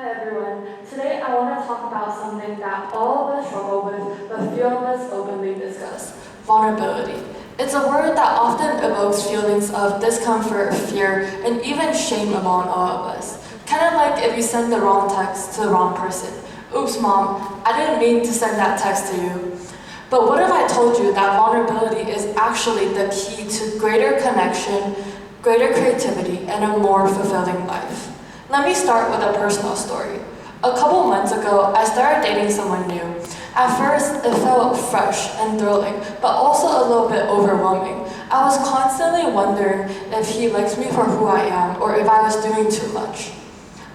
Hi everyone. Today I want to talk about something that all of us struggle with, but few of us openly discuss: vulnerability. It's a word that often evokes feelings of discomfort, fear, and even shame among all of us. Kind of like if you send the wrong text to the wrong person. Oops, mom, I didn't mean to send that text to you. But what if I told you that vulnerability is actually the key to greater connection, greater creativity, and a more fulfilling life? Let me start with a personal story. A couple months ago, I started dating someone new. At first, it felt fresh and thrilling, but also a little bit overwhelming. I was constantly wondering if he likes me for who I am or if I was doing too much.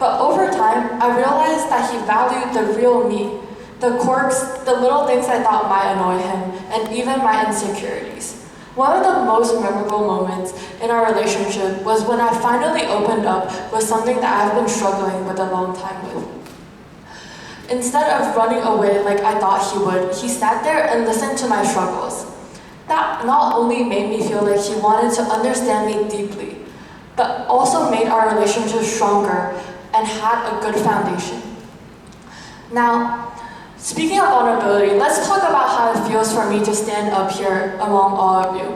But over time, I realized that he valued the real me, the quirks, the little things I thought might annoy him, and even my insecurities. One of the most memorable moments in our relationship was when I finally opened up with something that I've been struggling with a long time with. Instead of running away like I thought he would, he sat there and listened to my struggles. That not only made me feel like he wanted to understand me deeply, but also made our relationship stronger and had a good foundation. Now, speaking of vulnerability, let's talk about how it feels for me to stand up here among all of you.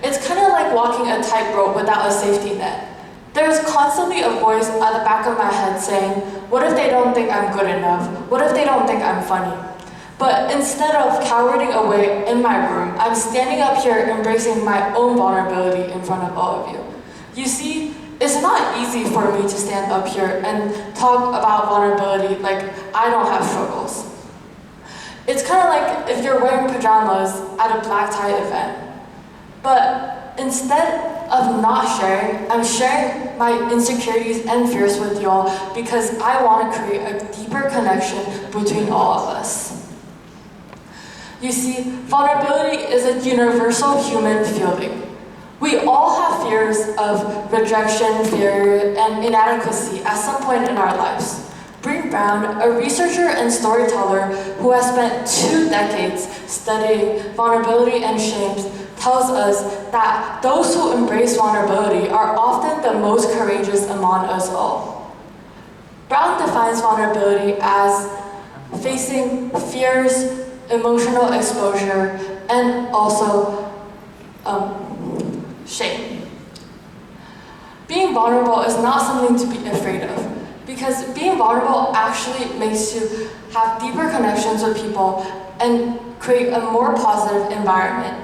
It's kind of like walking a tightrope without a safety net. There's constantly a voice at the back of my head saying, what if they don't think I'm good enough? What if they don't think I'm funny? But instead of cowering away in my room, I'm standing up here embracing my own vulnerability in front of all of you. You see, it's not easy for me to stand up here and talk about vulnerability like I don't have struggles. It's kind of like if you're wearing pajamas at a black tie event. But instead of not sharing, I'm sharing my insecurities and fears with y'all because I want to create a deeper connection between all of us. You see, vulnerability is a universal human feeling. We all have fears of rejection, failure, and inadequacy at some point in our lives. Bree Brown, a researcher and storyteller who has spent 2 decades studying vulnerability and shame, tells us that those who embrace vulnerability are often the most courageous among us all. Brown defines vulnerability as facing fears, emotional exposure, and also shame. Being vulnerable is not something to be afraid of, because being vulnerable actually makes you have deeper connections with people and create a more positive environment.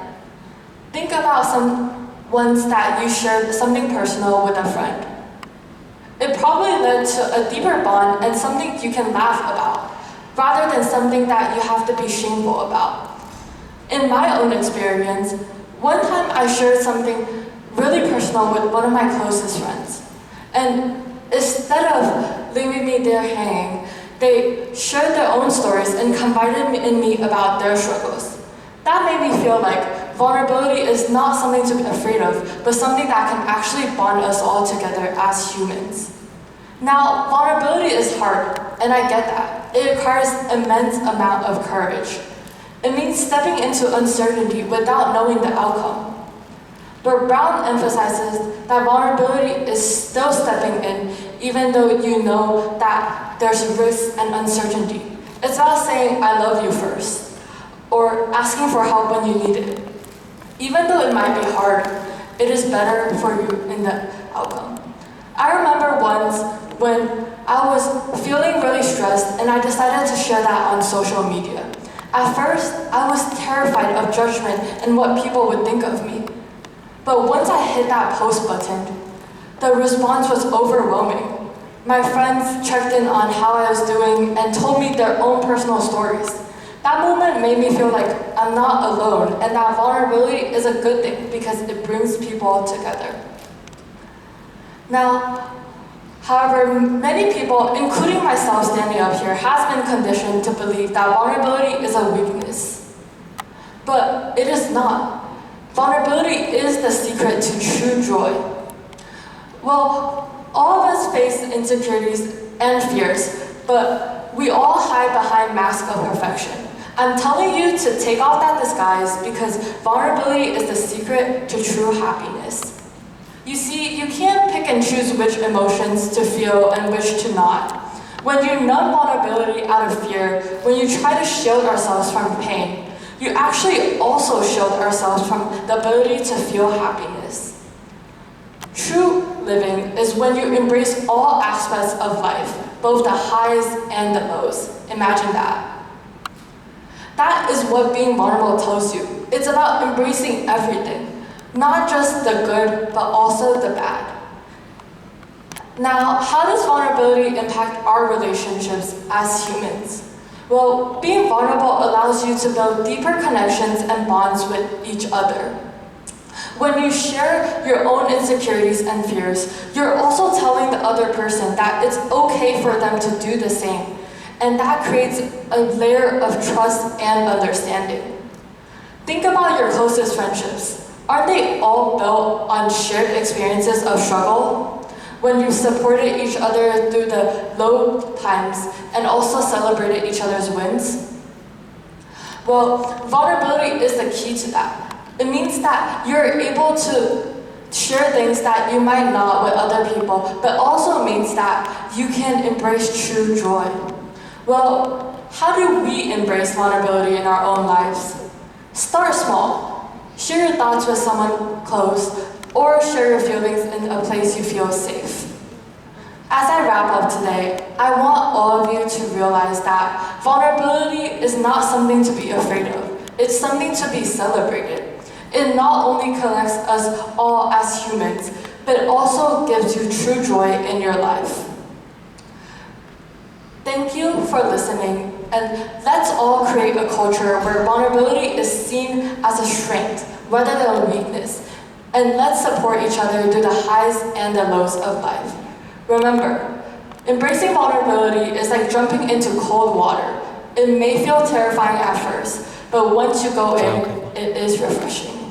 Think about some ones that you shared something personal with a friend. It probably led to a deeper bond and something you can laugh about, rather than something that you have to be shameful about. In my own experience, one time I shared something really personal with one of my closest friends. And instead of leaving me there hanging, they shared their own stories and confided in me about their struggles. That made me feel like vulnerability is not something to be afraid of, but something that can actually bond us all together as humans. Now, vulnerability is hard, and I get that. It requires immense amount of courage. It means stepping into uncertainty without knowing the outcome. But Brown emphasizes that vulnerability is still stepping in, even though you know that there's risk and uncertainty. It's about saying, I love you first, or asking for help when you need it. Even though it might be hard, it is better for you in the outcome. I remember once when I was feeling really stressed and I decided to share that on social media. At first, I was terrified of judgment and what people would think of me. But once I hit that post button, the response was overwhelming. My friends checked in on how I was doing and told me their own personal stories. That moment made me feel like I'm not alone, and that vulnerability is a good thing because it brings people together. Now, however, many people, including myself standing up here, has been conditioned to believe that vulnerability is a weakness. But it is not. Vulnerability is the secret to true joy. Well, all of us face insecurities and fears, but we all hide behind masks of perfection. I'm telling you to take off that disguise because vulnerability is the secret to true happiness. You see, you can't pick and choose which emotions to feel and which to not. When you numb vulnerability out of fear, when you try to shield ourselves from pain, you actually also shield ourselves from the ability to feel happiness. True living is when you embrace all aspects of life, both the highs and the lows. Imagine that. That is what being vulnerable tells you. It's about embracing everything, not just the good, but also the bad. Now, how does vulnerability impact our relationships as humans? Well, being vulnerable allows you to build deeper connections and bonds with each other. When you share your own insecurities and fears, you're also telling the other person that it's okay for them to do the same. And that creates a layer of trust and understanding. Think about your closest friendships. Aren't they all built on shared experiences of struggle? When you supported each other through the low times and also celebrated each other's wins? Well, vulnerability is the key to that. It means that you're able to share things that you might not with other people, but also means that you can embrace true joy. Well, how do we embrace vulnerability in our own lives? Start small. Share your thoughts with someone close, or share your feelings in a place you feel safe. As I wrap up today, I want all of you to realize that vulnerability is not something to be afraid of. It's something to be celebrated. It not only connects us all as humans, but also gives you true joy in your life. Thank you for listening, and let's all create a culture where vulnerability is seen as a strength rather than a weakness, and let's support each other through the highs and the lows of life. Remember, embracing vulnerability is like jumping into cold water. It may feel terrifying at first, but once you go in, it is refreshing.